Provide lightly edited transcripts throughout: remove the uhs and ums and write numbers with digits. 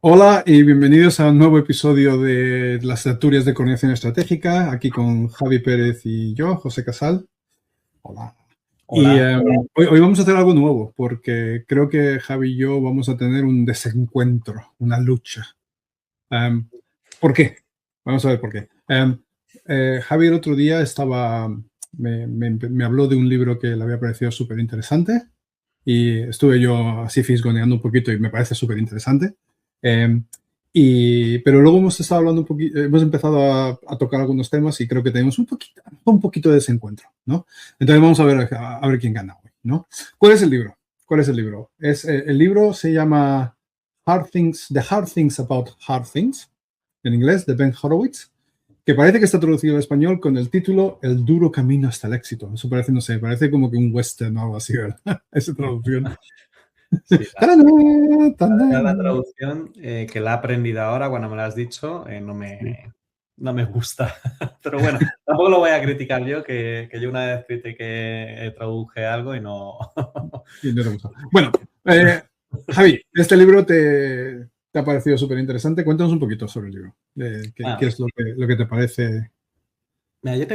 Hola y bienvenidos a un nuevo episodio de las tertulias de coordinación estratégica, aquí con Javi Pérez y yo, José Casal. Hola. Hola. Y hoy vamos a hacer algo nuevo, porque creo que Javi y yo vamos a tener un desencuentro, una lucha. ¿Por qué? Vamos a ver por qué. Javi el otro día me habló de un libro que le había parecido súper interesante y estuve yo así fisgoneando un poquito y me parece súper interesante. Pero luego hemos estado hablando un poquito, hemos empezado a tocar algunos temas y creo que tenemos un poquito de desencuentro, ¿no? Entonces vamos a ver quién gana hoy, ¿no? ¿Cuál es el libro? ¿Cuál es el libro? El libro se llama The Hard Things About Hard Things, en inglés, de Ben Horowitz, que parece que está traducido al español con el título El duro camino hasta el éxito. Eso parece, no sé, parece como que un western o algo así, ¿verdad? Esa traducción. Sí, la traducción que la he aprendido ahora cuando me la has dicho no me gusta. Pero bueno, tampoco lo voy a criticar yo, que yo una vez critiqué, traduje algo y no... Y no te gusta. Bueno, Javi, este libro te ha parecido súper interesante. Cuéntanos un poquito sobre el libro. ¿Qué es lo que te parece? Mira, yo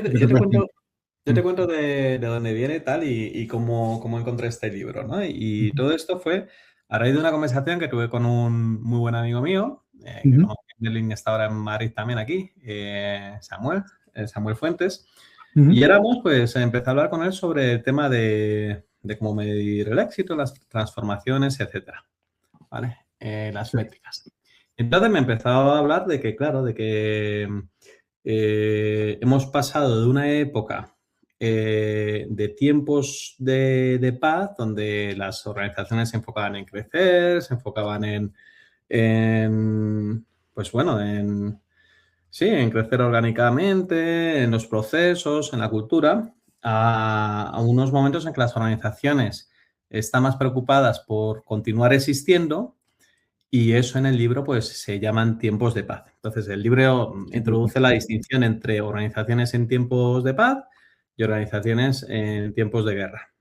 te cuento de dónde viene y tal y cómo encontré este libro, ¿no? Y todo esto fue a raíz de una conversación que tuve con un muy buen amigo mío, que conocí en Berlín y está ahora en Madrid también aquí, Samuel Fuentes. Y éramos, pues, empecé a hablar con él sobre el tema de cómo medir el éxito, las transformaciones, etcétera, ¿vale? Las métricas. Entonces me empezó a hablar de que, claro, de que hemos pasado de una época de tiempos de paz, donde las organizaciones se enfocaban en crecer, se enfocaban pues bueno, en crecer orgánicamente, en los procesos, en la cultura, a unos momentos en que las organizaciones están más preocupadas por continuar existiendo. Y eso en el libro pues se llaman tiempos de paz. Entonces el libro introduce la distinción entre organizaciones en tiempos de paz y organizaciones en tiempos de guerra.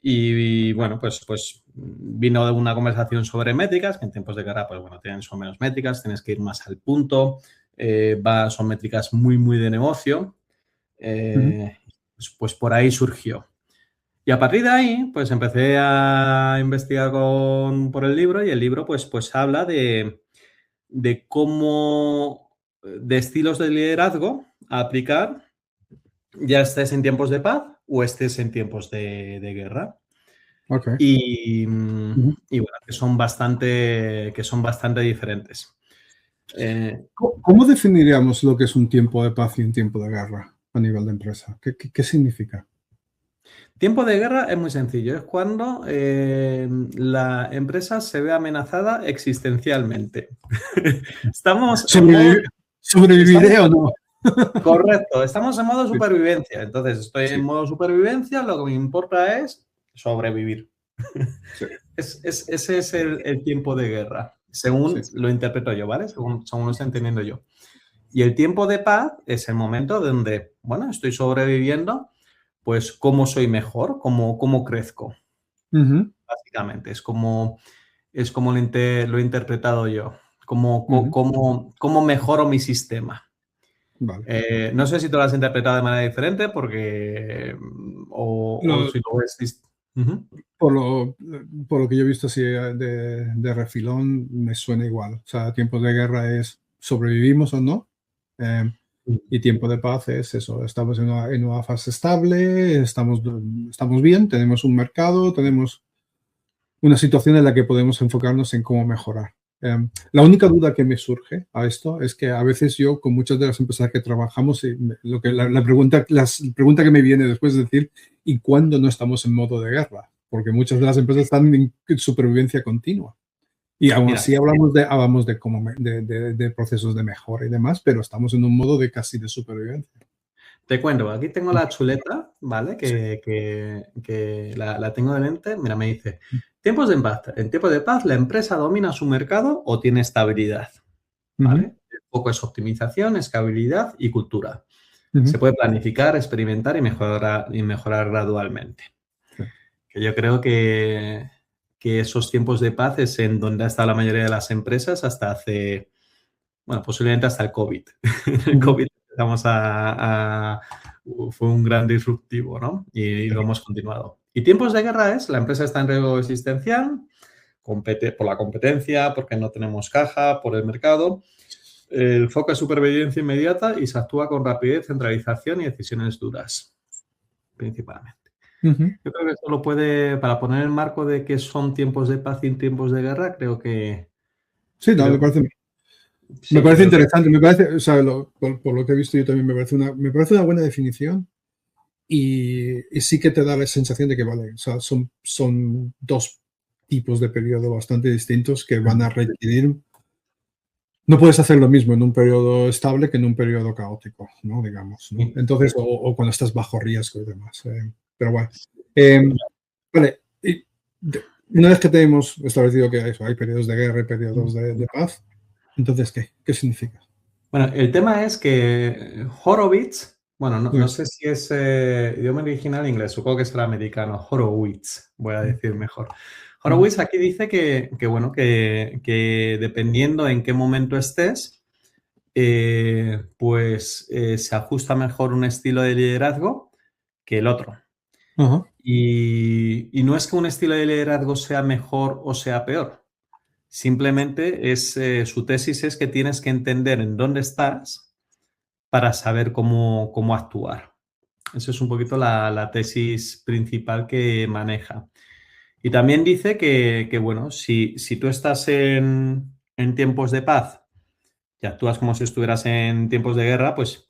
Y bueno, pues vino de una conversación sobre métricas, que en tiempos de guerra, pues bueno, son menos métricas, tienes que ir más al punto, son métricas muy, muy de negocio. Pues por ahí surgió. Y a partir de ahí, pues empecé a investigar por el libro y el libro pues habla de cómo, de estilos de liderazgo a aplicar, ya estés en tiempos de paz o estés en tiempos de guerra. Okay. Y bueno, que son bastante diferentes. ¿Cómo definiríamos lo que es un tiempo de paz y un tiempo de guerra a nivel de empresa? ¿Qué significa? Tiempo de guerra es muy sencillo, es cuando la empresa se ve amenazada existencialmente. ¿Sobreviviré o no? Correcto, estamos en modo supervivencia. Entonces, estoy en modo supervivencia, lo que me importa es sobrevivir. Sí. Ese es el tiempo de guerra, según lo interpreto yo, ¿vale? Según lo estoy entendiendo yo. Y el tiempo de paz es el momento donde, bueno, estoy sobreviviendo, pues cómo soy mejor, cómo crezco. Básicamente, es como lo he interpretado yo, cómo mejoro mi sistema. Vale. No sé si tú lo has interpretado de manera diferente porque o si lo ves. Por lo que yo he visto así de refilón, me suena igual. O sea, tiempos de guerra es sobrevivimos o no. Y tiempo de paz es eso, estamos en una fase estable, estamos bien, tenemos un mercado, tenemos una situación en la que podemos enfocarnos en cómo mejorar. La única duda que me surge a esto es que a veces yo, con muchas de las empresas que trabajamos, la pregunta que me viene después es decir, ¿y cuándo no estamos en modo de guerra? Porque muchas de las empresas están en supervivencia continua. Y aún así hablamos de procesos de mejora y demás, pero estamos en un modo de casi de supervivencia. Te cuento, aquí tengo la chuleta, ¿vale? Que la tengo de mente. Mira, me dice, tiempos de paz. En tiempos de paz, la empresa domina su mercado o tiene estabilidad, ¿vale? El foco es optimización, escalabilidad y cultura. Se puede planificar, experimentar y mejorar gradualmente. que yo creo que esos tiempos de paz es en donde ha estado la mayoría de las empresas hasta hace, bueno, posiblemente hasta el COVID. El COVID empezamos fue un gran disruptivo, ¿no? Y lo hemos continuado. Y tiempos de guerra es, la empresa está en riesgo existencial, por la competencia, porque no tenemos caja, por el mercado. El foco es supervivencia inmediata y se actúa con rapidez, centralización y decisiones duras, principalmente. Yo creo que esto lo puede, para poner el marco de qué son tiempos de paz y tiempos de guerra, creo que... Sí, no, me parece interesante, me parece, o sea, por lo que he visto yo también me parece una buena definición y sí que te da la sensación de que, vale, o sea, son dos tipos de periodo bastante distintos que van a requerir. No puedes hacer lo mismo en un periodo estable que en un periodo caótico, ¿no? Digamos, ¿no? Entonces, o cuando estás bajo riesgo y demás. Pero bueno. Vale. Una vez que tenemos establecido que hay periodos de guerra y periodos de paz, entonces, ¿qué significa? Bueno, el tema es que Horowitz, bueno, no sé si es idioma original inglés, supongo que será americano, Horowitz, voy a decir mejor. Horowitz aquí dice que dependiendo en qué momento estés, pues se ajusta mejor un estilo de liderazgo que el otro. Y no es que un estilo de liderazgo sea mejor o sea peor. Simplemente su tesis es que tienes que entender en dónde estás para saber cómo actuar. Esa es un poquito la tesis principal que maneja. Y también dice que bueno, si tú estás en tiempos de paz y actúas como si estuvieras en tiempos de guerra, pues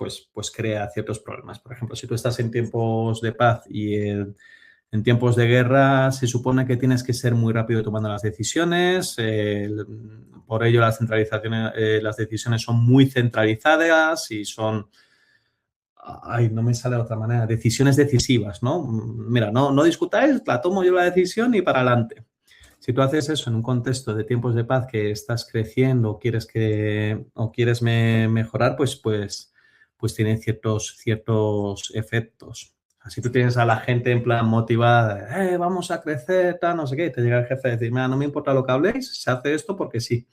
crea ciertos problemas. Por ejemplo, si tú estás en tiempos de paz y en tiempos de guerra se supone que tienes que ser muy rápido tomando las decisiones, por ello las decisiones son muy centralizadas y son, no me sale de otra manera, decisiones decisivas, ¿no? Mira, no discutáis, la tomo yo la decisión y para adelante. Si tú haces eso en un contexto de tiempos de paz que estás creciendo o quieres mejorar, pues tiene ciertos efectos. Si tú tienes a la gente en plan motivada, vamos a crecer, tal, no sé qué, y te llega el jefe a decir, mira, no me importa lo que habléis, se hace esto porque sí.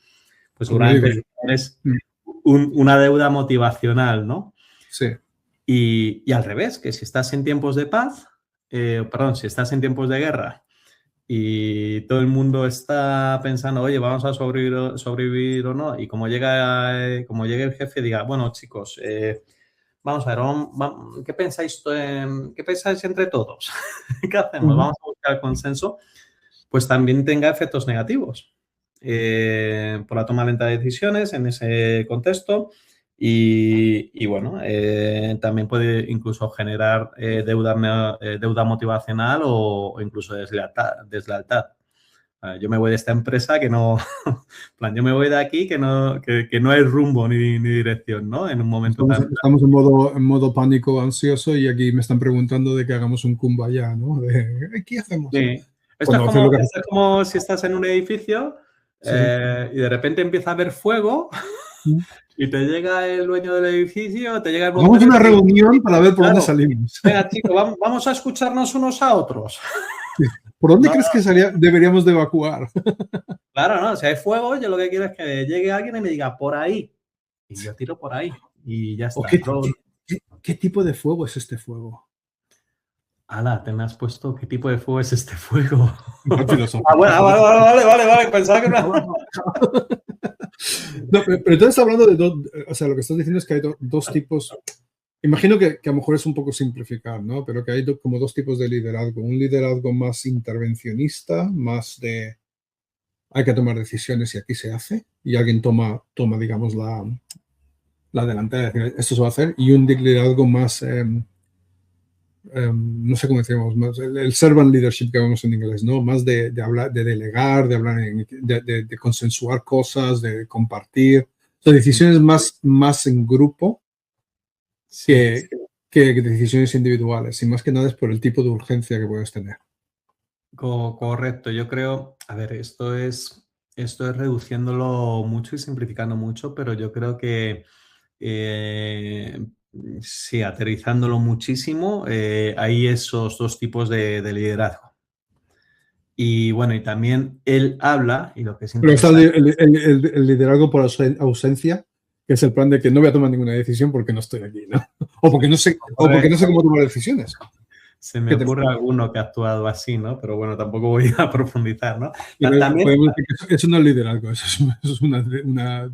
Pues seguramente tienes una deuda motivacional, ¿no? Sí. Y al revés, que si estás en tiempos de paz, si estás en tiempos de guerra y todo el mundo está pensando, oye, vamos a sobrevivir o no, y como llegue el jefe, diga, bueno, chicos, vamos a ver, ¿qué pensáis entre todos? ¿Qué hacemos? Vamos a buscar el consenso, pues también tenga efectos negativos por la toma lenta de decisiones en ese contexto y bueno, también puede incluso generar deuda motivacional o incluso deslealtad. Yo me voy de esta empresa que no, yo me voy de aquí que no hay rumbo ni dirección, ¿no? En un momento estamos en modo pánico, ansioso y aquí me están preguntando de que hagamos un kumbaya, ¿no? ¿Qué hacemos? Sí. Esto es como si estás en un edificio y de repente empieza a haber fuego y te llega el dueño del edificio, te llega el bombero. Vamos a una reunión para ver por dónde salimos. Venga, chicos, vamos a escucharnos unos a otros. ¿Por dónde crees que deberíamos de evacuar? Claro, no, si hay fuego, yo lo que quiero es que llegue alguien y me diga, por ahí. Y yo tiro por ahí y ya está. ¿Qué tipo de fuego es este fuego? Ala, te me has puesto, ¿qué tipo de fuego es este fuego? Vale. Pensaba que no. No, pero entonces hablando o sea, lo que estás diciendo es que hay dos tipos. Imagino que a lo mejor es un poco simplificar, ¿no? Pero que hay como dos tipos de liderazgo. Un liderazgo más intervencionista, más de hay que tomar decisiones y aquí se hace. Y alguien toma digamos, la delantera, decir, esto se va a hacer. Y un liderazgo más, no sé cómo decimos, más el servant leadership que vemos en inglés, ¿no? Más de hablar, de delegar, de hablar, de consensuar cosas, de compartir. O sea, decisiones más en grupo que decisiones individuales. Y más que nada es por el tipo de urgencia que puedes tener. Correcto, yo creo, a ver, esto es reduciéndolo mucho y simplificando mucho, pero yo creo que sí, aterrizándolo muchísimo, hay esos dos tipos de liderazgo. Y bueno, y también él habla, y lo que es Pero está interesante. el liderazgo por ausencia, que es el plan de que no voy a tomar ninguna decisión porque no estoy aquí, ¿no? O porque no sé, o porque no sé cómo tomar decisiones. Se me ocurre alguno que ha actuado así, ¿no? Pero bueno, tampoco voy a profundizar, ¿no? También, podemos decir que eso no es liderazgo, eso es una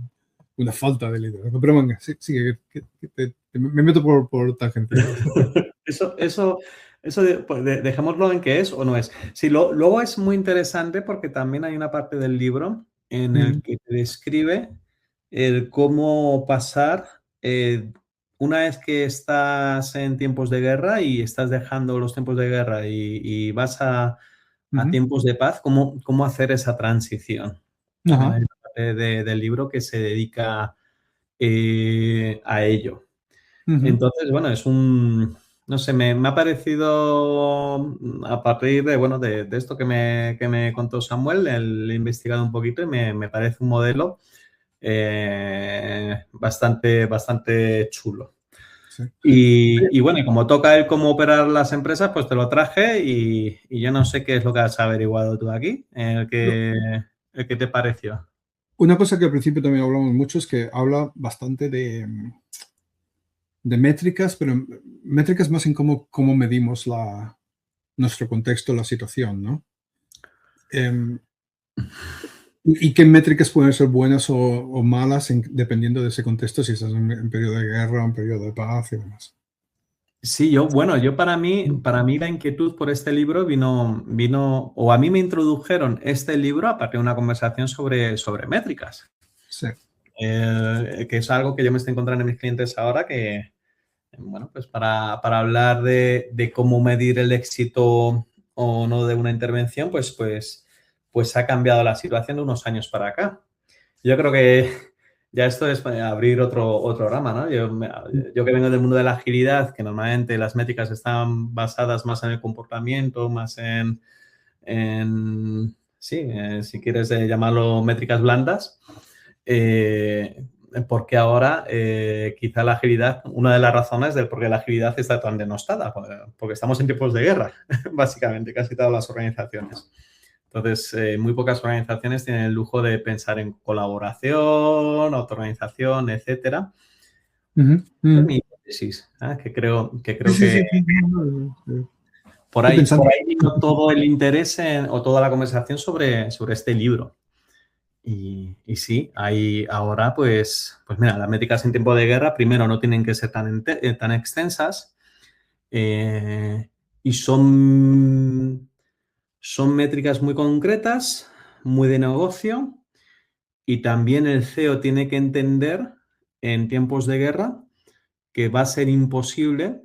falta de liderazgo. Pero venga, sí, me meto por tangentitas. eso pues, dejémoslo en qué es o no es. Sí, luego es muy interesante porque también hay una parte del libro en el que te describe el cómo pasar una vez que estás en tiempos de guerra y estás dejando los tiempos de guerra y vas a tiempos de paz, cómo hacer esa transición. También hay Ajá. una parte del libro que se dedica a ello. Entonces, bueno, no sé, me ha parecido a partir de, bueno, de esto que me contó Samuel, he investigado un poquito y me parece un modelo bastante chulo. Sí. Y bueno, y como toca el cómo operar las empresas, pues te lo traje y yo no sé qué es lo que has averiguado tú aquí, el que te pareció. Una cosa que al principio también hablamos mucho es que habla bastante de métricas, pero métricas más en cómo medimos nuestro contexto, la situación, ¿no? ¿Y qué métricas pueden ser buenas o malas dependiendo de ese contexto, si estás en periodo de guerra, en periodo de paz y demás? Sí, yo para mí la inquietud por este libro vino, o a mí me introdujeron este libro a partir de una conversación sobre métricas, Sí. que es algo que yo me estoy encontrando en mis clientes ahora que, bueno, pues para hablar de cómo medir el éxito o no de una intervención, pues ha cambiado la situación de unos años para acá. Yo creo que ya esto es abrir otro rama, ¿no? Yo que vengo del mundo de la agilidad, que normalmente las métricas están basadas más en el comportamiento, más sí, si quieres llamarlo métricas blandas, porque ahora quizá la agilidad, una de las razones del por qué la agilidad está tan denostada, porque estamos en tiempos de guerra, básicamente, casi todas las organizaciones. Entonces, muy pocas organizaciones tienen el lujo de pensar en colaboración, autoorganización, etcétera. Es mi hipótesis, que creo Sí, sí, que sí, sí, no, por estoy ahí, pensando. por ahí vino todo el interés o toda la conversación sobre este libro. Y sí, hay ahora, pues mira, las métricas en tiempo de guerra, primero, no tienen que ser tan extensas y son métricas muy concretas, muy de negocio. Y también el CEO tiene que entender en tiempos de guerra que va a ser imposible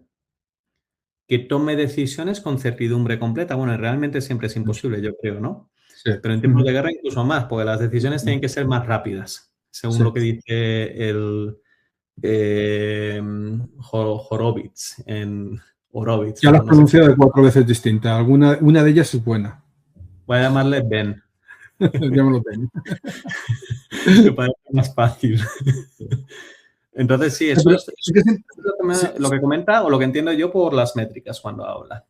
que tome decisiones con certidumbre completa. Bueno, realmente siempre es imposible, yo creo, ¿no? Sí. Pero en tiempos de guerra incluso más, porque las decisiones tienen que ser más rápidas, según Sí. lo que dice el Horowitz Horowitz, Ya lo no, has no sé. pronunciado de 4 veces distinta. Una de ellas es buena. Voy a llamarle Ben. Ya me lo tengo. Me parece más fácil. Entonces, sí, eso Pero es, sí que es, sí, lo que comenta o lo que entiendo yo por las métricas cuando habla.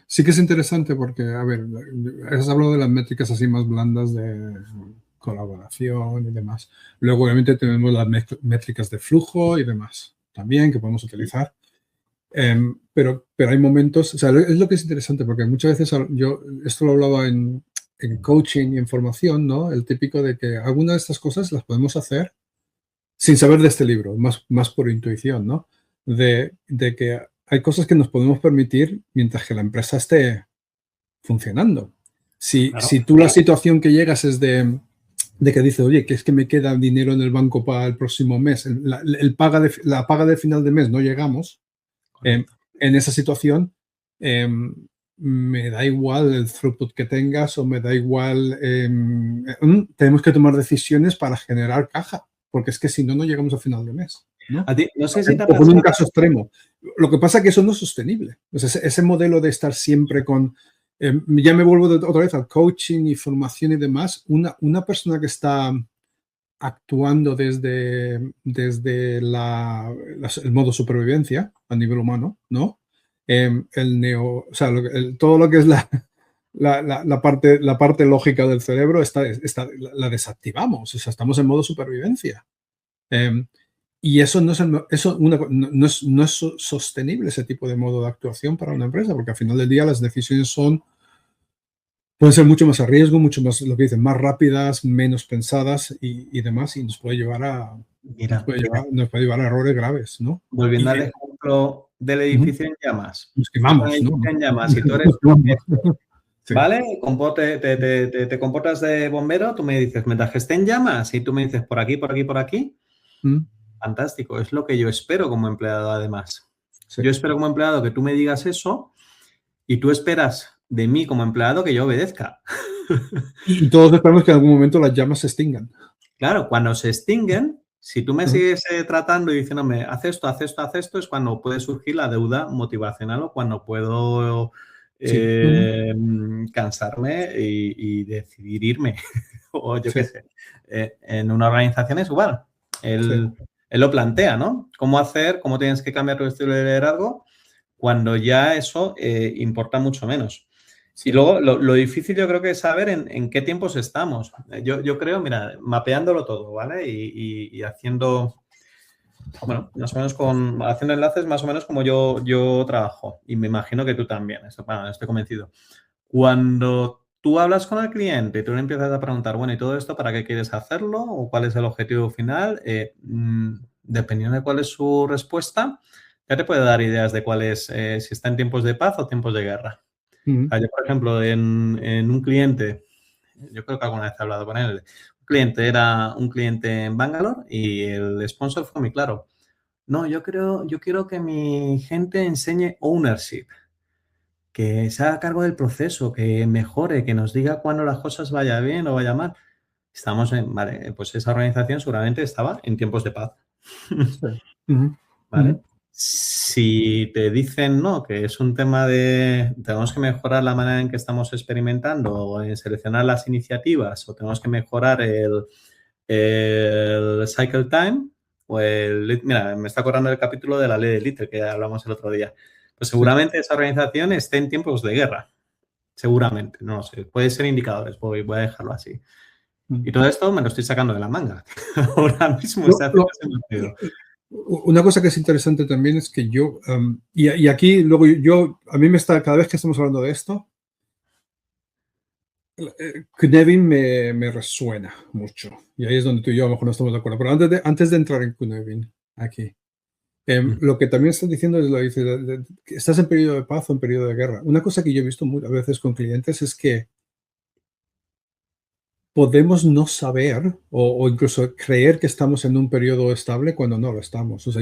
sí que es interesante porque, a ver, has hablado de las métricas así más blandas de colaboración y demás. Luego, obviamente, tenemos las métricas de flujo y demás también que podemos utilizar. Pero hay momentos, o sea, es lo que es interesante porque muchas veces esto lo hablaba en coaching y en formación, ¿no? El típico de que algunas de estas cosas las podemos hacer sin saber de este libro, más por intuición, ¿no? De que hay cosas que nos podemos permitir mientras que la empresa esté funcionando. Claro. Si tú la situación que llegas es de que dices, oye, que es que me queda dinero en el banco para el próximo mes, la paga de final de mes no llegamos, Correcto. en esa situación me da igual el throughput que tengas o me da igual, tenemos que tomar decisiones para generar caja, porque es que si no, no llegamos a final de mes, ¿no? A ti, no sé si te ha O con un pasado. caso extremo. Lo que pasa es que eso no es sostenible. O sea, ese modelo de estar siempre con, ya me vuelvo otra vez al coaching y formación y demás, una persona que está actuando desde el modo supervivencia a nivel humano, ¿no? O sea, todo lo que es la parte lógica del cerebro la desactivamos, o sea, estamos en modo supervivencia. Y eso no es sostenible, ese tipo de modo de actuación para una empresa, porque al final del día las decisiones pueden ser mucho más a riesgo, mucho más, lo que dicen, más rápidas, menos pensadas y demás, y nos puede llevar a Mira, errores graves, ¿no? volviendo al ejemplo del edificio en llamas. Nos Estás en el quemamos, ¿no? edificio en llamas y tú eres Nos quemamos. arquitecto, Sí. ¿vale? Te comportas de bombero, tú me dices, mientras que esté en llamas, y tú me dices, por aquí, por aquí, por aquí. Fantástico, es lo que yo espero como empleado, además. Sí. Yo espero como empleado que tú me digas eso y tú esperas de mí como empleado que yo obedezca. Y todos esperamos que en algún momento las llamas se extingan. Claro, cuando se extinguen, si tú me sigues tratando y diciéndome, haz esto, haz esto, haz esto, es cuando puede surgir la deuda motivacional o cuando puedo Sí. cansarme y decidir irme. O yo Sí. qué sé. En una organización es igual. Él lo plantea, ¿no? Cómo tienes que cambiar tu estilo de liderazgo cuando ya eso importa mucho menos. Sí. Y luego lo difícil yo creo que es saber en qué tiempos estamos. Yo creo, mira, mapeándolo todo, ¿vale? Y haciendo, bueno, más o menos haciendo enlaces más o menos como yo trabajo. Y me imagino que tú también, bueno, estoy convencido. Cuando tú hablas con el cliente y tú le empiezas a preguntar, bueno, ¿y todo esto para qué quieres hacerlo? ¿O cuál es el objetivo final? Dependiendo de cuál es su respuesta, ya te puede dar ideas de cuál es, si está en tiempos de paz o tiempos de guerra. Yo, por ejemplo, en un cliente, yo creo que alguna vez he hablado con él, un cliente era un cliente en Bangalore y el sponsor fue muy claro. No, yo quiero que mi gente enseñe ownership, que se haga cargo del proceso, que mejore, que nos diga cuando las cosas vaya bien o vaya mal. Vale, pues esa organización seguramente estaba en tiempos de paz. Sí. ¿Vale? Si te dicen no, que es un tema de tenemos que mejorar la manera en que estamos experimentando o en seleccionar las iniciativas o tenemos que mejorar el cycle time o mira, me está acordando el capítulo de la ley de Little que hablamos el otro día. Pues seguramente esa organización esté en tiempos de guerra. Seguramente, no lo sé. Puede ser indicadores, voy a dejarlo así. Y todo esto me lo estoy sacando de la manga. Ahora mismo está haciendo sentido. Una cosa que es interesante también es que yo, y aquí luego a mí cada vez que estamos hablando de esto, Cynefin me resuena mucho. Y ahí es donde tú y yo a lo mejor no estamos de acuerdo. Pero antes de entrar en Cynefin, aquí, lo que también estás diciendo es que estás en periodo de paz o en periodo de guerra. Una cosa que yo he visto muchas veces con clientes es que podemos no saber o incluso creer que estamos en un periodo estable cuando no lo estamos. O sea,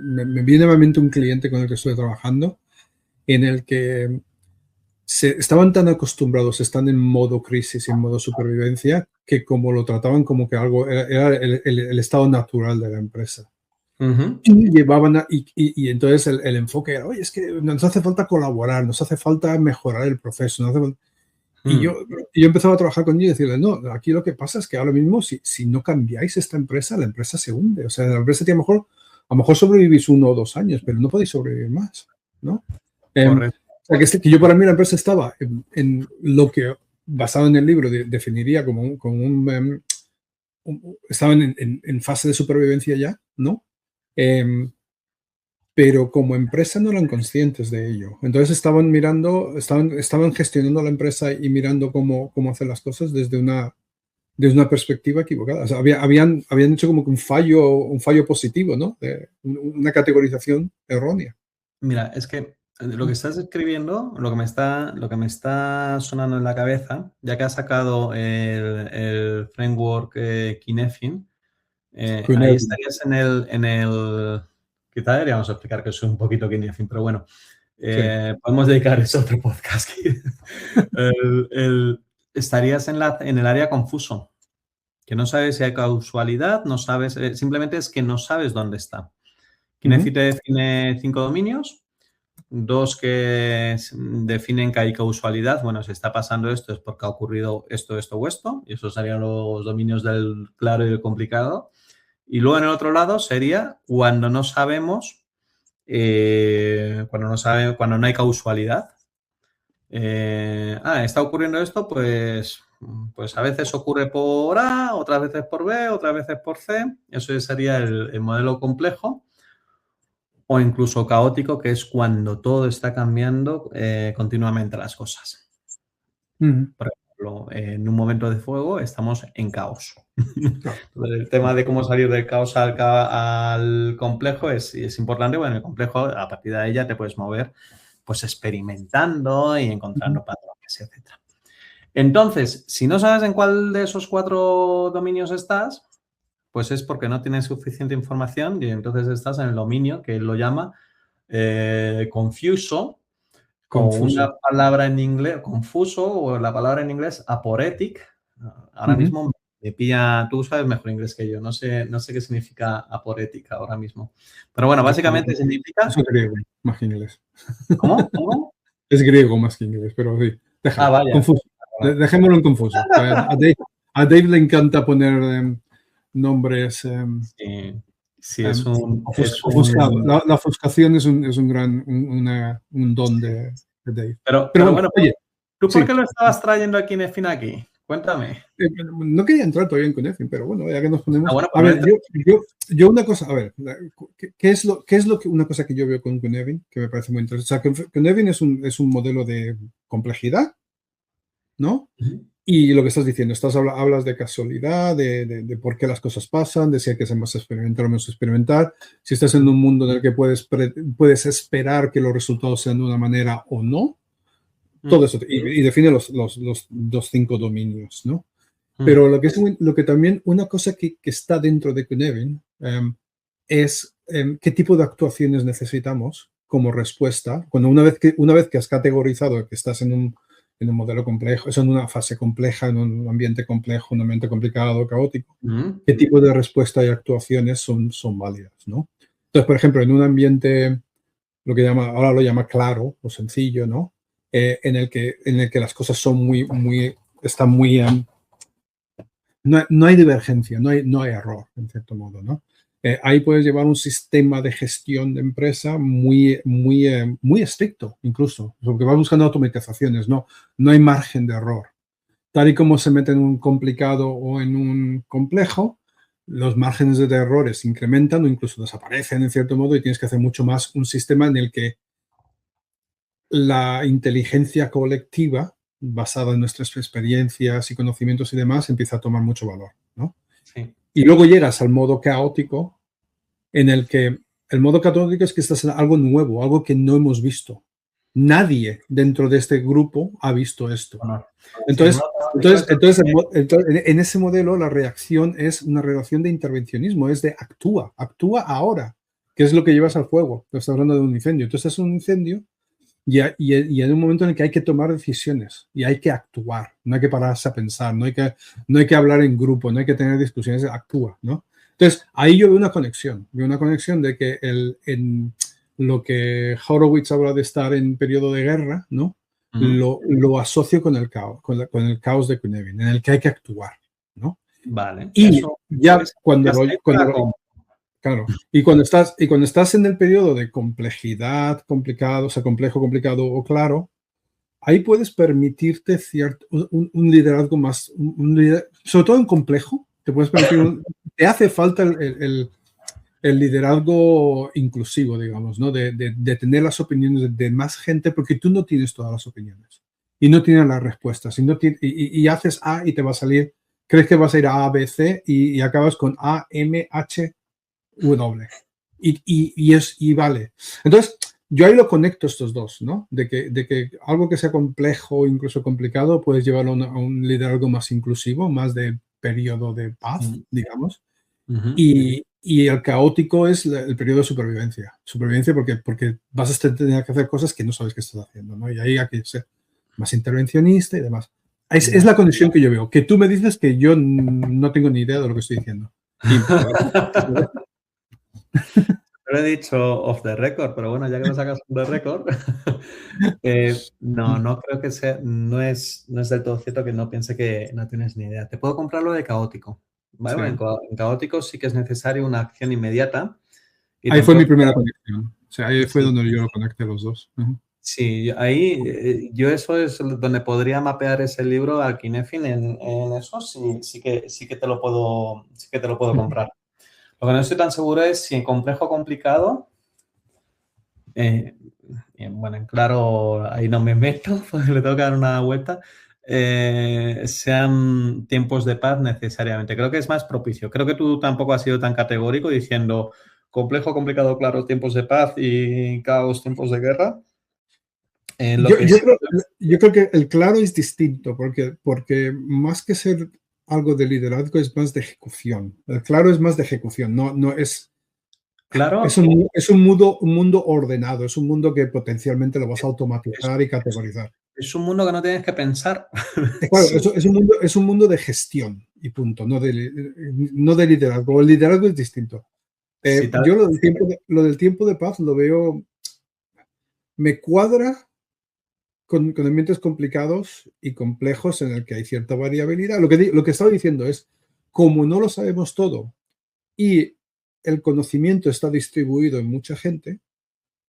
me viene a la mente un cliente con el que estoy trabajando en el que estaban tan acostumbrados, están en modo crisis, en modo supervivencia, que como lo trataban como que algo era el estado natural de la empresa. Y llevaban y entonces el enfoque era, oye, es que nos hace falta colaborar, nos hace falta mejorar el proceso, nos hace falta... Y yo empezaba a trabajar con ellos y decirle, no, aquí lo que pasa es que ahora mismo, si no cambiáis esta empresa, la empresa se hunde. O sea, la empresa tiene a lo mejor sobrevivís 1 o 2 años, pero no podéis sobrevivir más, ¿no? Correcto. O sea, que yo para mí la empresa estaba en lo que, basado en el libro, definiría estaban en fase de supervivencia ya, ¿no? Pero como empresa no eran conscientes de ello. Entonces estaban gestionando la empresa y mirando cómo hacer las cosas desde una perspectiva equivocada. O sea, habían hecho como que un fallo positivo, ¿no? Una categorización errónea. Mira, es que lo que estás escribiendo, lo que me está sonando en la cabeza, ya que has sacado el framework Cynefin, ahí estarías quizá deberíamos explicar que es un poquito Cynefin, pero bueno, podemos dedicar eso a otro podcast. Estarías en el área confuso, que no sabes si hay causalidad, no sabes, simplemente es que no sabes dónde está. Cynefin te define 5 dominios, 2 que definen que hay causalidad. Bueno, si está pasando esto es porque ha ocurrido esto, esto o esto, y esos serían los dominios del claro y del complicado. Y luego en el otro lado sería cuando no sabemos, cuando no hay causalidad. Está ocurriendo esto, pues a veces ocurre por A, otras veces por B, otras veces por C. Eso sería el modelo complejo. O incluso caótico, que es cuando todo está cambiando continuamente las cosas. Por ejemplo, en un momento de fuego estamos en caos. Claro. El tema de cómo salir del caos al complejo es importante. Bueno, en el complejo, a partir de ahí ya te puedes mover pues experimentando y encontrando patrones, etc. Entonces, si no sabes en cuál de esos 4 dominios estás, pues es porque no tienes suficiente información y entonces estás en el dominio que él lo llama confuso, o una Confuso. palabra en inglés, confuso, o la palabra en inglés aporetic. Ahora mismo me pilla, tú sabes mejor inglés que yo, no sé qué significa aporetic ahora mismo. Pero bueno, básicamente significa... Eso es griego, más que inglés. ¿Cómo? ¿Cómo? Es griego más que inglés, pero sí, déjalo. Vaya. Confuso. Dejémoslo en confuso. A Dave le encanta poner nombres Sí, es un... ofuscados. La ofuscación es un don de Dave. Pero Bueno, bueno, oye, ¿tú por sí. qué lo estabas trayendo aquí en Finaki? Cuéntame. No quería entrar todavía en Connecting, pero bueno, ya que nos ponemos. Bueno, A pues ver, yo una cosa, a ver, ¿qué es lo que una cosa que yo veo con Connecting que me parece muy interesante? O sea, Connecting es un modelo de complejidad, ¿no? Y lo que estás diciendo, hablas de casualidad, de por qué las cosas pasan, de si hay que ser más experimentar o menos experimentar, si estás en un mundo en el que puedes esperar que los resultados sean de una manera o no, todo eso, y define los 5 dominios, ¿no? Pero lo que también, una cosa que está dentro de Connecting es qué tipo de actuaciones necesitamos como respuesta, cuando una vez que has categorizado que estás en un modelo complejo, es en una fase compleja, en un ambiente complejo, un ambiente complicado, caótico, qué tipo de respuesta y actuaciones son válidas, ¿no? Entonces, por ejemplo, en un ambiente, ahora lo llama claro o sencillo, ¿no? En el que las cosas son están muy... no hay divergencia, no hay error, en cierto modo, ¿no? Ahí puedes llevar un sistema de gestión de empresa muy estricto, incluso, porque vas buscando automatizaciones, no hay margen de error. Tal y como se mete en un complicado o en un complejo, los márgenes de errores se incrementan o incluso desaparecen, en cierto modo, y tienes que hacer mucho más un sistema en el que la inteligencia colectiva, basada en nuestras experiencias y conocimientos y demás, empieza a tomar mucho valor, ¿no? Sí. Y luego llegas al modo caótico, en el que el modo caótico es que estás en algo nuevo, algo que no hemos visto. Nadie dentro de este grupo ha visto esto. Entonces, en ese modelo la reacción es una reacción de intervencionismo, es de actúa ahora, que es lo que llevas al fuego. Estás hablando de un incendio. Entonces es un incendio y en un momento en el que hay que tomar decisiones y hay que actuar, no hay que pararse a pensar, no hay que hablar en grupo, no hay que tener discusiones, actúa, ¿no? Entonces, ahí yo veo una conexión de que en lo que Horowitz habla de estar en periodo de guerra, ¿no? Lo asocio con el caos, con el caos de Connecting, en el que hay que actuar, ¿no? Vale. Y Eso, ya pues, claro, y cuando estás en el periodo de complejidad, complicado, o sea, complejo, complicado o claro, ahí puedes permitirte un liderazgo más, sobre todo en complejo, te puedes permitir, te hace falta el liderazgo inclusivo, digamos, ¿no? De tener las opiniones de más gente, porque tú no tienes todas las opiniones y no tienes las respuestas y haces A y te va a salir, crees que vas a ir a A, B, C y acabas con A, M, H, W. Y vale. Entonces, yo ahí lo conecto estos dos, ¿no? De que algo que sea complejo, incluso complicado, puedes llevarlo a un liderazgo más inclusivo, más de periodo de paz, digamos. Y el caótico es el periodo de supervivencia. Supervivencia porque vas a tener que hacer cosas que no sabes que estás haciendo, ¿no? Y ahí hay que ser más intervencionista y demás. Es la conexión que yo veo. Que tú me dices que yo no tengo ni idea de lo que estoy diciendo. Lo he dicho off the record, pero bueno, ya que lo sacas off the record, no creo que sea, no es del todo cierto que no piense que no tienes ni idea. Te puedo comprar lo de caótico, ¿vale? Sí. Bueno, en caótico sí que es necesario una acción inmediata. Ahí fue mi primera conexión. O sea, ahí fue donde yo lo conecté los dos. Sí, yo eso es donde podría mapear ese libro al Kinefin en eso, sí que te lo puedo comprar. Lo que no estoy tan seguro es si en complejo complicado, bueno, en claro, ahí no me meto, porque le tengo que dar una vuelta, sean tiempos de paz necesariamente. Creo que es más propicio. Creo que tú tampoco has sido tan categórico diciendo complejo, complicado, claro, tiempos de paz y caos, tiempos de guerra. Lo Yo, que yo sí. creo, yo creo que el claro es distinto, porque más que ser algo de liderazgo es más de ejecución. El claro es más de ejecución, no es, Claro, un mundo ordenado, es un mundo que potencialmente lo vas a es, automatizar y categorizar. es un mundo que no tienes que pensar. Claro, Sí, es un mundo de gestión y punto, no de liderazgo. El liderazgo es distinto. sí, tal. Yo lo del tiempo de paz lo veo, me cuadra con ambientes complicados y complejos en el que hay cierta variabilidad. Lo que estaba diciendo es, como no lo sabemos todo y el conocimiento está distribuido en mucha gente,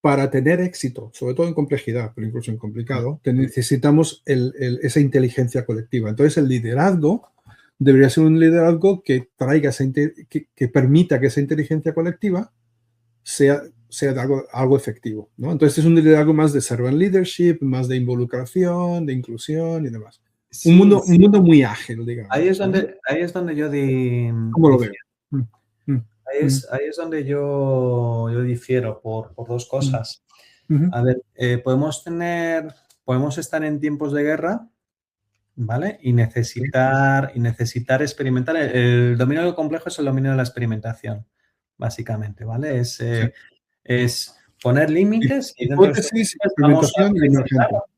para tener éxito, sobre todo en complejidad, pero incluso en complicado, necesitamos esa inteligencia colectiva. Entonces, el liderazgo debería ser un liderazgo que traiga que permita que esa inteligencia colectiva sea algo efectivo, ¿no? Entonces, es un liderazgo más de servant leadership, más de involucración, de inclusión y demás. Sí, Un mundo muy ágil, ahí es digamos, ¿no? donde yo ¿Cómo lo veo? difiero. Mm, mm, mm, Ahí es donde yo difiero por dos mm, cosas. ujú. A ver, podemos estar en tiempos de guerra, ¿vale? Sí, Y necesitar experimentar. El dominio del complejo es el dominio de la experimentación, básicamente, ¿vale? sí. Es poner límites y dentro de esos Hipótesis, límites vamos a experimentación y experimentar. emergente.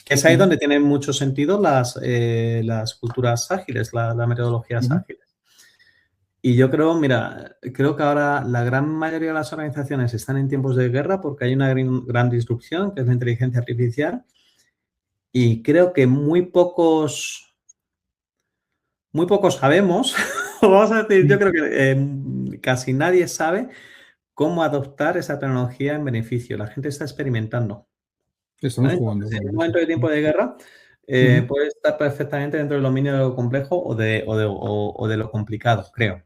Que es ahí Ujú, donde tienen mucho sentido las culturas ágiles, las metodologías ujú. ágiles. Y yo creo, mira, creo que ahora la gran mayoría de las organizaciones están en tiempos de guerra porque hay una gran disrupción, que es la inteligencia artificial, y creo que muy pocos sabemos, vamos a decir, yo creo que casi nadie sabe cómo adoptar esa tecnología en beneficio. La gente está experimentando. Estamos ¿Vale? jugando Entonces, con en un ello, sí. momento de tiempo de guerra, Ujú, puede estar perfectamente dentro del dominio de lo complejo o de lo complicado, creo.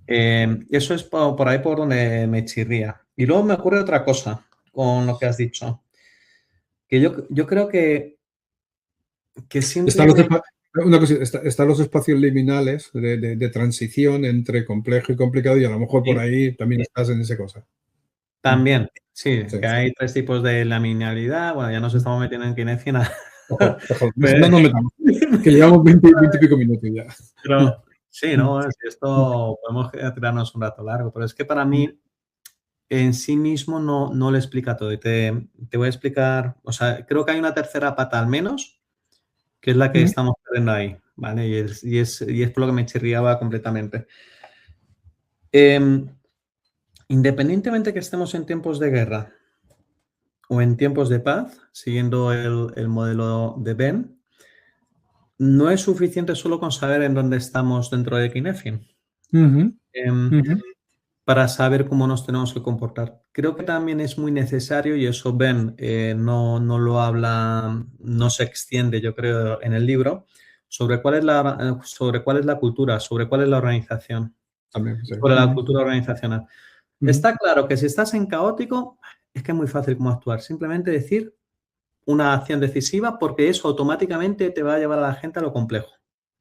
Eso es por ahí por donde me chirría. Y luego me ocurre otra cosa con lo que has dicho, que yo creo que Están los, siempre. espa- una cosa, están los espacios liminales de transición entre complejo y complicado y a lo mejor por Sí, ahí también estás en esa cosa. Mm, también, sí, sí, que sí. hay tres tipos de laminalidad. Bueno, ya nos Mm. estamos metiendo en Kinesian. Mejor, no nos metamos, que llevamos 20 y pico minutos ya. Pero sí, Mm, ¿no? Bueno, si mm, esto podemos tirarnos un rato largo, pero es que para mm, mí en sí mismo no lo explica todo. Y te voy a explicar, o sea, creo que hay una tercera pata al menos, que es la que mm, estamos perdiendo ahí, ¿vale? Y es por lo que me chirriaba completamente. Em, Independientemente que estemos en tiempos de guerra o en tiempos de paz, siguiendo el modelo de Ben, no es suficiente solo con saber en dónde estamos dentro de Kinefin. ujú, Em, ujú. para saber cómo nos tenemos que comportar. Creo que también es muy necesario, y eso Ben no lo habla, no se extiende, yo creo, en el libro, sobre cuál es la cultura, sobre cuál es la organización, También, sí. sobre la Ujú, cultura organizacional. ujú. Está claro que si estás en caótico, es que es muy fácil cómo actuar. Simplemente decir una acción decisiva porque eso automáticamente te va a llevar a la gente a lo complejo.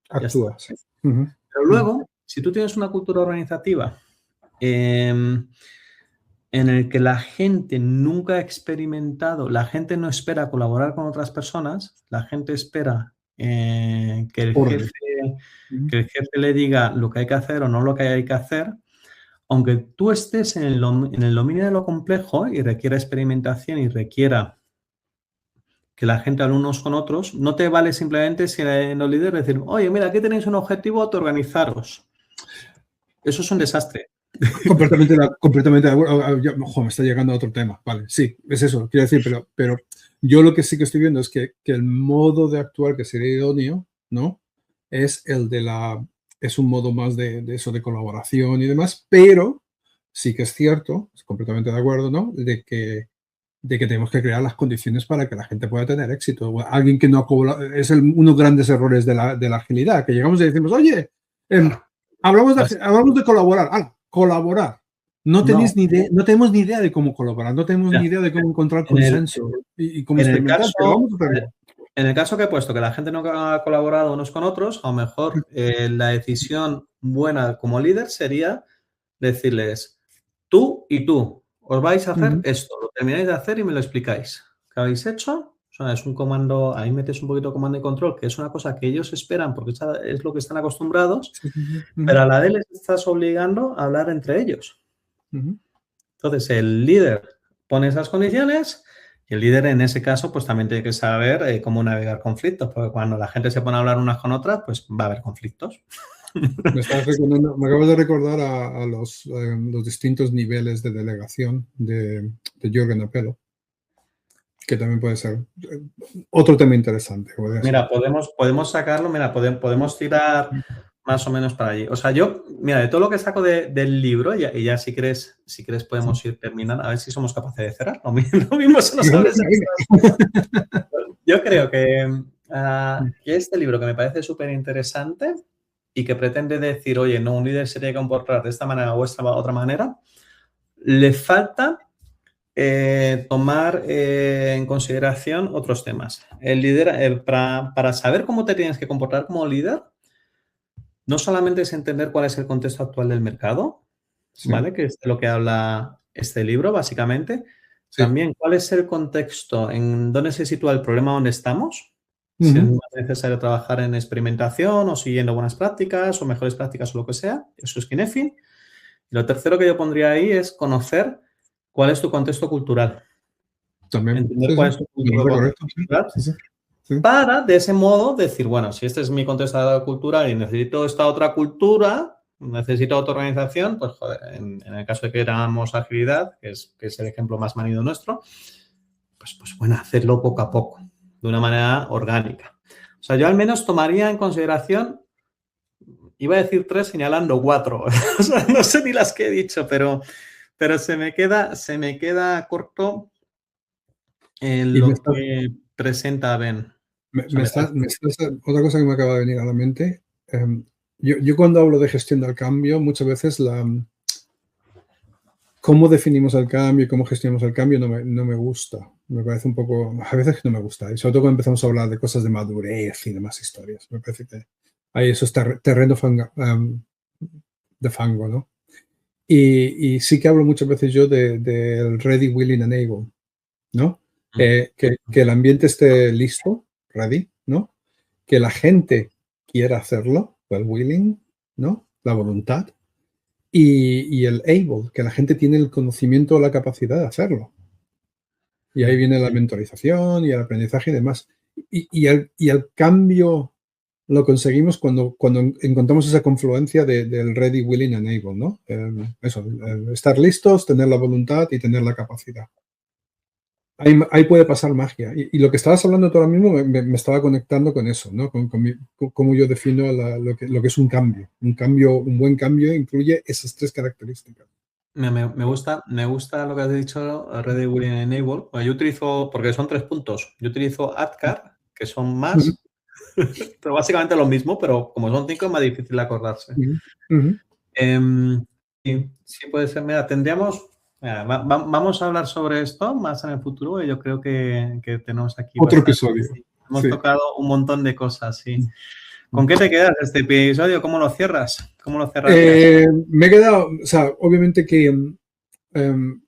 Ya está. Actúa, sí. Ujú, Pero ujú. luego, si tú tienes una cultura organizativa, em, en el que la gente nunca ha experimentado, la gente no espera colaborar con otras personas, la gente espera Orden. Ujú. que el jefe le diga lo que hay que hacer o no lo que hay que hacer, aunque tú estés en el dominio de lo complejo y requiera experimentación y requiera que la gente hable unos con otros, no te vale simplemente si los líderes decir, oye, mira, aquí tenéis un objetivo, autoorganizaros. Eso es un desastre. Completamente de acuerdo. Ojo, me está llegando a otro tema. Vale, sí, es eso, quiero decir, pero yo lo que sí que estoy viendo es que el modo de actuar que sería idóneo, ¿no? Es es un modo más de eso, de colaboración y demás, pero sí que es cierto, completamente de acuerdo, ¿no? De que de que tenemos que crear las condiciones para que la gente pueda tener éxito. Alguien que no es uno de los grandes errores de la agilidad, que llegamos y decimos, oye, hablamos de colaborar. Colaborar. No tenemos ni idea de cómo colaborar, no tenemos ni idea de cómo encontrar consenso y cómo experimentar. En el caso que he puesto, que la gente no ha colaborado unos con otros, a lo mejor la decisión buena como líder sería decirles, tú y tú, os vais a hacer esto, lo termináis de hacer y me lo explicáis. ¿Qué habéis hecho? O sea, es un comando, ahí metes un poquito de comando y control, que es una cosa que ellos esperan porque es lo que están acostumbrados, pero a la vez les estás obligando a hablar entre ellos. Entonces, el líder pone esas condiciones y el líder en ese caso pues también tiene que saber cómo navegar conflictos, porque cuando la gente se pone a hablar unas con otras, pues va a haber conflictos. Me acabas de recordar a los distintos niveles de delegación de Jürgen Apelo, que también puede ser otro tema interesante. Mira, podemos sacarlo, mira, podemos tirar más o menos para allí. O sea, yo, mira, de todo lo que saco del libro, y ya si crees podemos ir terminando, a ver si somos capaces de cerrar. Lo mismo se nos abre. Yo creo que este libro, que me parece súper interesante y que pretende decir, oye, no, un líder se tiene que comportar de esta manera o esta otra manera, le falta tomar en consideración otros temas. El líder, para saber cómo te tienes que comportar como líder, no solamente es entender cuál es el contexto actual del mercado, ¿vale? Que es de lo que habla este libro, básicamente. Sí. También cuál es el contexto, en dónde se sitúa el problema donde estamos. Si es más necesario trabajar en experimentación o siguiendo buenas prácticas o mejores prácticas o lo que sea. Eso es Kinefin. Y lo tercero que yo pondría ahí es conocer cuál es tu contexto cultural. También. Entender cuál es tu cultural. Para, de ese modo, decir, bueno, si este es mi contexto cultural y necesito esta otra cultura, necesito otra organización, pues, joder, en el caso de que queramos agilidad, que es el ejemplo más manido nuestro, pues bueno, hacerlo poco a poco, de una manera orgánica. O sea, yo al menos tomaría en consideración, iba a decir 3 señalando 4. O sea, no sé ni las que he dicho, pero se me queda corto en lo que presenta Ben. Otra cosa que me acaba de venir a la mente, yo cuando hablo de gestión del cambio, muchas veces cómo definimos el cambio y cómo gestionamos el cambio no me gusta. Me parece un poco, a veces que no me gusta. Y sobre todo cuando empezamos a hablar de cosas de madurez y demás historias. Me parece que hay esos terrenos de fango, ¿no? Y sí que hablo muchas veces yo del ready, willing and able, ¿no? Que el ambiente esté listo, ready, ¿no? Que la gente quiera hacerlo, el willing, ¿no? La voluntad. Y el able, que la gente tiene el conocimiento o la capacidad de hacerlo. Y ahí viene la mentorización y el aprendizaje y demás. Y el cambio lo conseguimos cuando encontramos esa confluencia del ready, willing and able, ¿no? Estar listos, tener la voluntad y tener la capacidad. Ahí puede pasar magia. Y lo que estabas hablando tú ahora mismo me estaba conectando con eso, ¿no? Con cómo yo defino lo que es un cambio. Un buen cambio incluye esas 3 características. Me gusta lo que has dicho, Ready, Willing, Enable. Bueno, yo utilizo, porque son 3 puntos, yo utilizo ADKAR, que son más, pero básicamente lo mismo, pero como son 5 es más difícil acordarse. Sí, puede ser. Mira, tendríamos... vamos a hablar sobre esto más en el futuro y yo creo que tenemos aquí otro episodio. Hemos tocado un montón de cosas, sí. ¿Con qué te quedas este episodio? ¿Cómo lo cierras? Me he quedado, o sea, obviamente que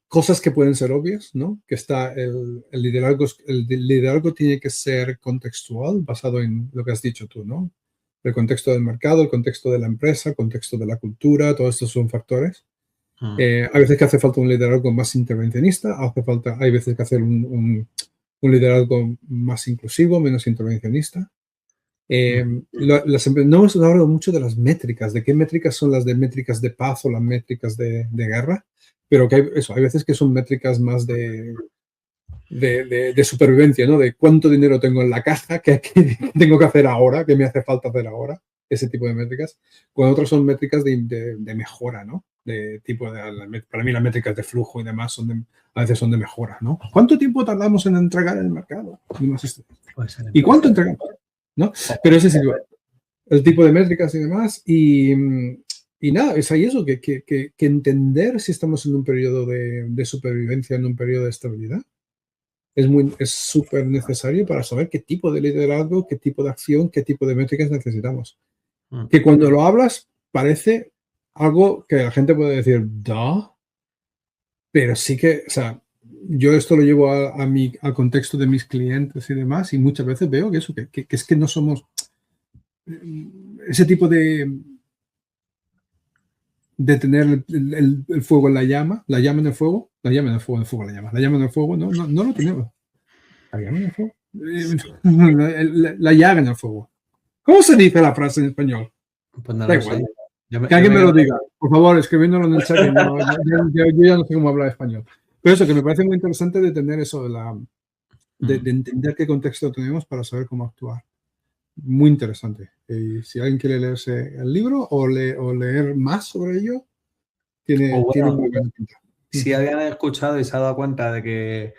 cosas que pueden ser obvias, ¿no? Que está el liderazgo tiene que ser contextual, basado en lo que has dicho tú, ¿no? El contexto del mercado, el contexto de la empresa, el contexto de la cultura, todos estos son factores. Hay veces que hace falta un liderazgo más intervencionista, hay veces que hacer un liderazgo más inclusivo, menos intervencionista. No hemos hablado mucho de las métricas, de qué métricas son las de métricas de paz o las métricas de guerra, pero que hay veces que son métricas más de supervivencia, ¿no? De cuánto dinero tengo en la caja, qué tengo que hacer ahora, qué me hace falta hacer ahora, ese tipo de métricas. Cuando otras son métricas de mejora, ¿no? de tipo para mí las métricas de flujo y demás a veces son de mejora, ¿no? ¿Cuánto tiempo tardamos en entregar en el mercado? ¿Y cuánto entregamos? ¿No? Pero ese es el tipo de métricas y demás. Y nada, es ahí eso, que entender si estamos en un periodo de supervivencia, en un periodo de estabilidad, es súper necesario para saber qué tipo de liderazgo, qué tipo de acción, qué tipo de métricas necesitamos. Que cuando lo hablas parece algo que la gente puede decir, ¿da? Pero sí que, o sea, yo esto lo llevo al contexto de mis clientes y demás, y muchas veces veo que eso, que es que no somos ese tipo de tener el fuego en la llama en el fuego, la llama en el fuego, la llama en el fuego, no lo tenemos. La llama en el fuego. La llaga en el fuego. ¿Cómo se dice la frase en español? Pues no Da lo igual. sé. Que alguien me lo diga. Por favor, escribiéndolo en el chat. Yo ya no sé cómo hablar español. Pero eso, que me parece muy interesante de tener eso, de entender qué contexto tenemos para saber cómo actuar. Muy interesante. Y si alguien quiere leerse el libro o leer más sobre ello, tiene muy buena pinta. Si habían escuchado y se ha dado cuenta de que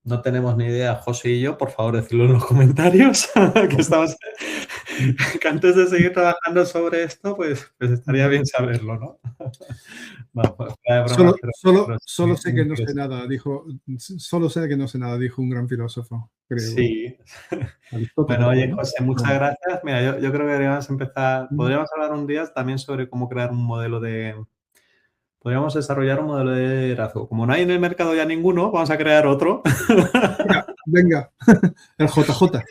no tenemos ni idea, José y yo, por favor, decidlo en los comentarios, que antes de seguir trabajando sobre esto, pues estaría bien saberlo, ¿no? No, pues, solo sé que no sé nada, dijo un gran filósofo, creo. Sí. Bueno, oye, José, muchas gracias. Mira, yo creo que deberíamos empezar, podríamos hablar un día también sobre cómo crear un modelo podríamos desarrollar un modelo de liderazgo. Como no hay en el mercado ya ninguno, vamos a crear otro. Venga, el JJ.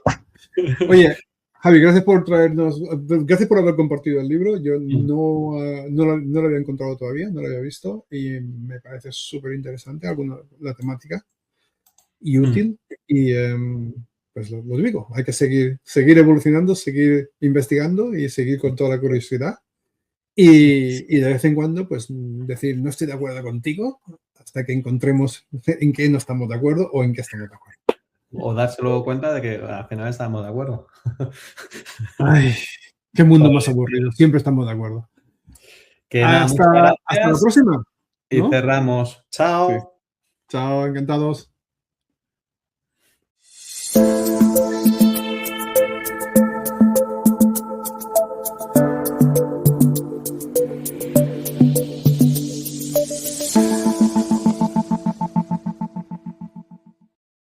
Oye, Javi, gracias por haber compartido el libro. Yo no lo había encontrado todavía, no lo había visto y me parece súper interesante la temática y útil. Y pues lo digo, hay que seguir evolucionando, seguir investigando y seguir con toda la curiosidad. Y de vez en cuando, pues decir, no estoy de acuerdo contigo hasta que encontremos en qué no estamos de acuerdo o en qué estamos de acuerdo. O darse luego cuenta de que al final estamos de acuerdo. Ay, qué mundo más aburrido. Siempre estamos de acuerdo. Hasta la próxima. Y cerramos. Chao. Sí. Chao, encantados.